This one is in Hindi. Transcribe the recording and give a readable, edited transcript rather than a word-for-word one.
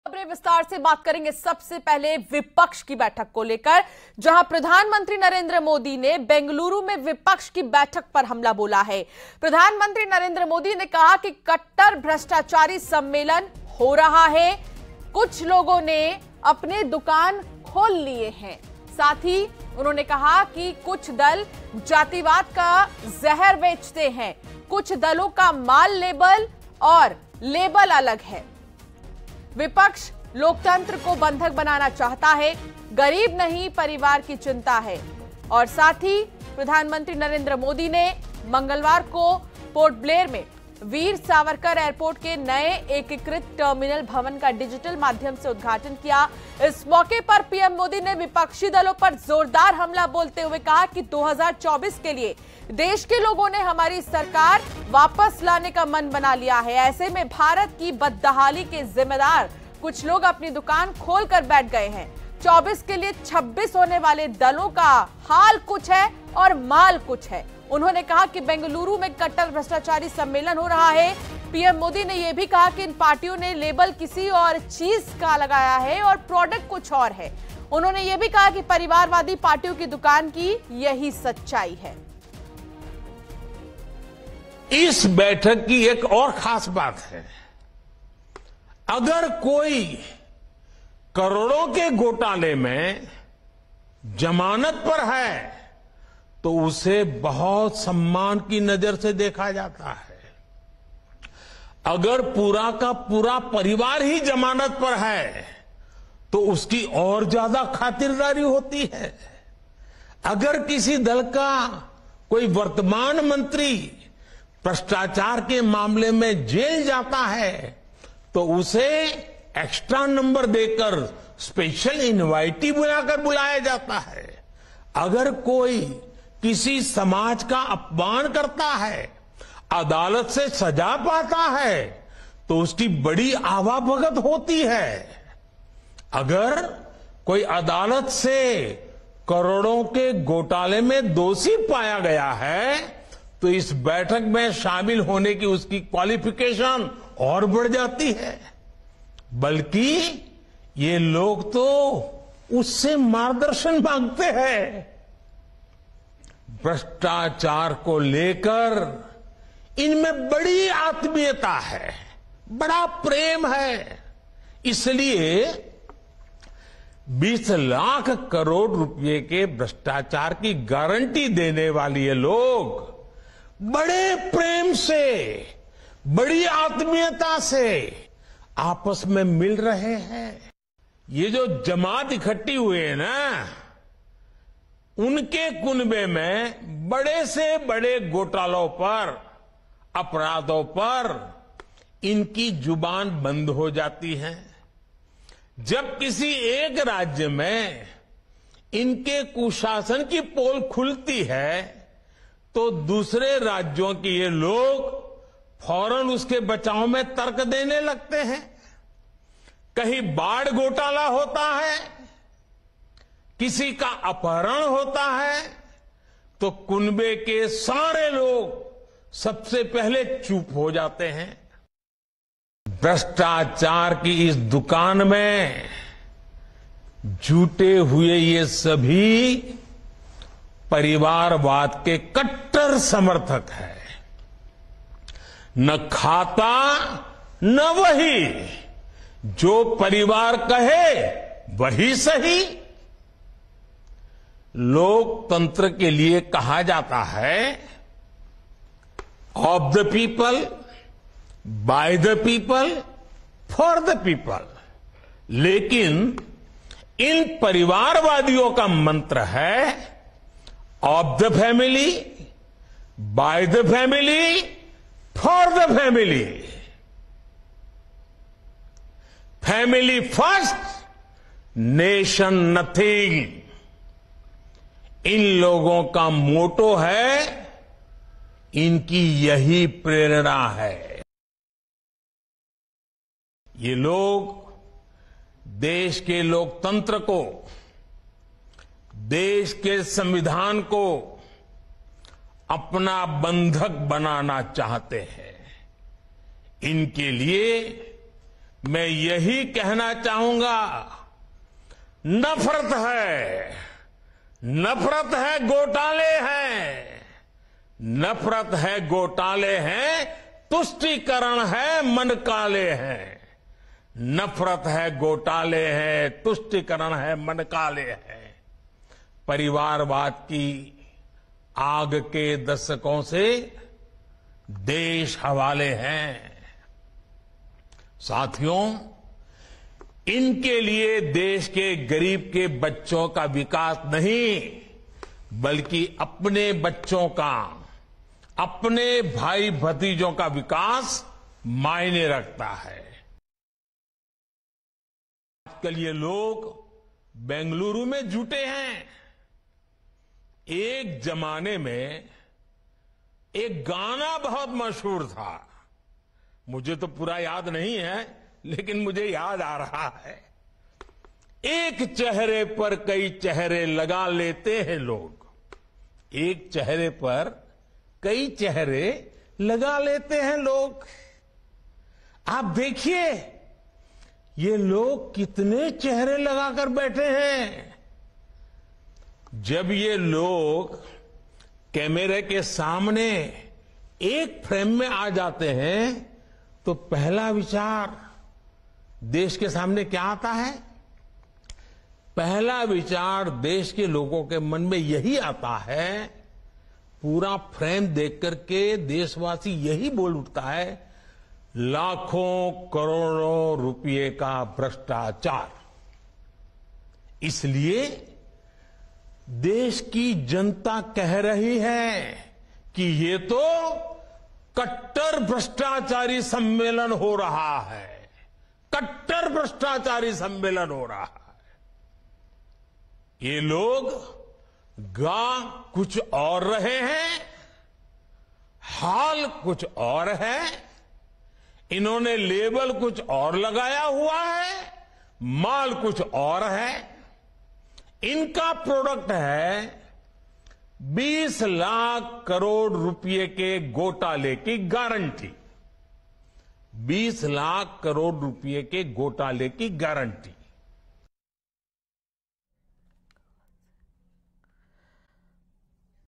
खबरें विस्तार से बात करेंगे। सबसे पहले विपक्ष की बैठक को लेकर, जहां प्रधानमंत्री नरेंद्र मोदी ने बेंगलुरु में विपक्ष की बैठक पर हमला बोला है। प्रधानमंत्री नरेंद्र मोदी ने कहा कि कट्टर भ्रष्टाचारी सम्मेलन हो रहा है, कुछ लोगों ने अपने दुकान खोल लिए हैं। साथ ही उन्होंने कहा कि कुछ दल जातिवाद का जहर बेचते हैं, कुछ दलों का माल लेबल और लेबल अलग है। विपक्ष लोकतंत्र को बंधक बनाना चाहता है, गरीब नहीं परिवार की चिंता है। और साथ ही प्रधानमंत्री नरेंद्र मोदी ने मंगलवार को पोर्ट ब्लेयर में वीर सावरकर एयरपोर्ट के नए एकीकृत टर्मिनल भवन का डिजिटल माध्यम से उद्घाटन किया। इस मौके पर पीएम मोदी ने विपक्षी दलों पर जोरदार हमला बोलते हुए कहा कि 2024 के लिए देश के लोगों ने हमारी सरकार वापस लाने का मन बना लिया है। ऐसे में भारत की बदहाली के जिम्मेदार कुछ लोग अपनी दुकान खोलकर बैठ गए हैं। 24 के लिए 26 होने वाले दलों का हाल कुछ है और माल कुछ है। उन्होंने कहा कि बेंगलुरु में कट्टर भ्रष्टाचारी सम्मेलन हो रहा है। पीएम मोदी ने यह भी कहा कि इन पार्टियों ने लेबल किसी और चीज का लगाया है और प्रोडक्ट कुछ और है। उन्होंने यह भी कहा कि परिवारवादी पार्टियों की दुकान की यही सच्चाई है। इस बैठक की एक और खास बात है, अगर कोई करोड़ों के घोटाले में जमानत पर है तो उसे बहुत सम्मान की नजर से देखा जाता है। अगर पूरा का पूरा परिवार ही जमानत पर है तो उसकी और ज्यादा खातिरदारी होती है। अगर किसी दल का कोई वर्तमान मंत्री भ्रष्टाचार के मामले में जेल जाता है तो उसे एक्स्ट्रा नंबर देकर स्पेशल इनवाइटी बुलाकर बुलाया जाता है। अगर कोई किसी समाज का अपमान करता है, अदालत से सजा पाता है तो उसकी बड़ी आवाभगत होती है। अगर कोई अदालत से करोड़ों के घोटाले में दोषी पाया गया है तो इस बैठक में शामिल होने की उसकी क्वालिफिकेशन और बढ़ जाती है। बल्कि ये लोग तो उससे मार्गदर्शन मांगते हैं। भ्रष्टाचार को लेकर इनमें बड़ी आत्मीयता है, बड़ा प्रेम है। इसलिए 20 लाख करोड़ रुपए के भ्रष्टाचार की गारंटी देने वाले ये लोग बड़े प्रेम से, बड़ी आत्मीयता से आपस में मिल रहे हैं। ये जो जमात इकट्ठी हुए हैं ना, उनके कुनबे में बड़े से बड़े घोटालों पर, अपराधों पर इनकी जुबान बंद हो जाती है। जब किसी एक राज्य में इनके कुशासन की पोल खुलती है तो दूसरे राज्यों के ये लोग फौरन उसके बचाव में तर्क देने लगते हैं। कहीं बाढ़ घोटाला होता है, किसी का अपहरण होता है तो कुनबे के सारे लोग सबसे पहले चुप हो जाते हैं। भ्रष्टाचार की इस दुकान में जुटे हुए ये सभी परिवारवाद के कट्टर समर्थक हैं। न खाता न वही, जो परिवार कहे वही सही। लोकतंत्र के लिए कहा जाता है of the people, by the people, for the people. लेकिन इन परिवारवादियों का मंत्र है of the family, by the family, for the family. Family first, nation nothing. इन लोगों का मोटो है, इनकी यही प्रेरणा है। ये लोग देश के लोकतंत्र को, देश के संविधान को अपना बंधक बनाना चाहते हैं। इनके लिए मैं यही कहना चाहूंगा, नफरत है, घोटाले हैं, नफरत है, घोटाले हैं, तुष्टीकरण है, मन काले हैं। नफरत है, घोटाले हैं, तुष्टीकरण है, मन काले हैं। परिवारवाद की आग के दशकों से देश हवाले हैं। साथियों, इनके लिए देश के गरीब के बच्चों का विकास नहीं, बल्कि अपने बच्चों का, अपने भाई भतीजों का विकास मायने रखता है। आजकल ये लोग बेंगलुरु में जुटे हैं। एक जमाने में एक गाना बहुत मशहूर था, मुझे तो पूरा याद नहीं है, लेकिन मुझे याद आ रहा है। एक चेहरे पर कई चेहरे लगा लेते हैं लोग, एक चेहरे पर कई चेहरे लगा लेते हैं लोग। आप देखिए, ये लोग कितने चेहरे लगाकर बैठे हैं। जब ये लोग कैमरे के सामने एक फ्रेम में आ जाते हैं तो पहला विचार देश के सामने क्या आता है? पहला विचार देश के लोगों के मन में यही आता है, पूरा फ्रेम देख करके देशवासी यही बोल उठता है, लाखों करोड़ों रुपए का भ्रष्टाचार। इसलिए देश की जनता कह रही है कि ये तो कट्टर भ्रष्टाचारी सम्मेलन हो रहा है, कट्टर भ्रष्टाचारी सम्मेलन हो रहा है। ये लोग गा कुछ और रहे हैं, हाल कुछ और है, इन्होंने लेबल कुछ और लगाया हुआ है, माल कुछ और है। इनका प्रोडक्ट है 20 लाख करोड़ रुपए के घोटाले की गारंटी, 20 लाख करोड़ रुपए के घोटाले की गारंटी।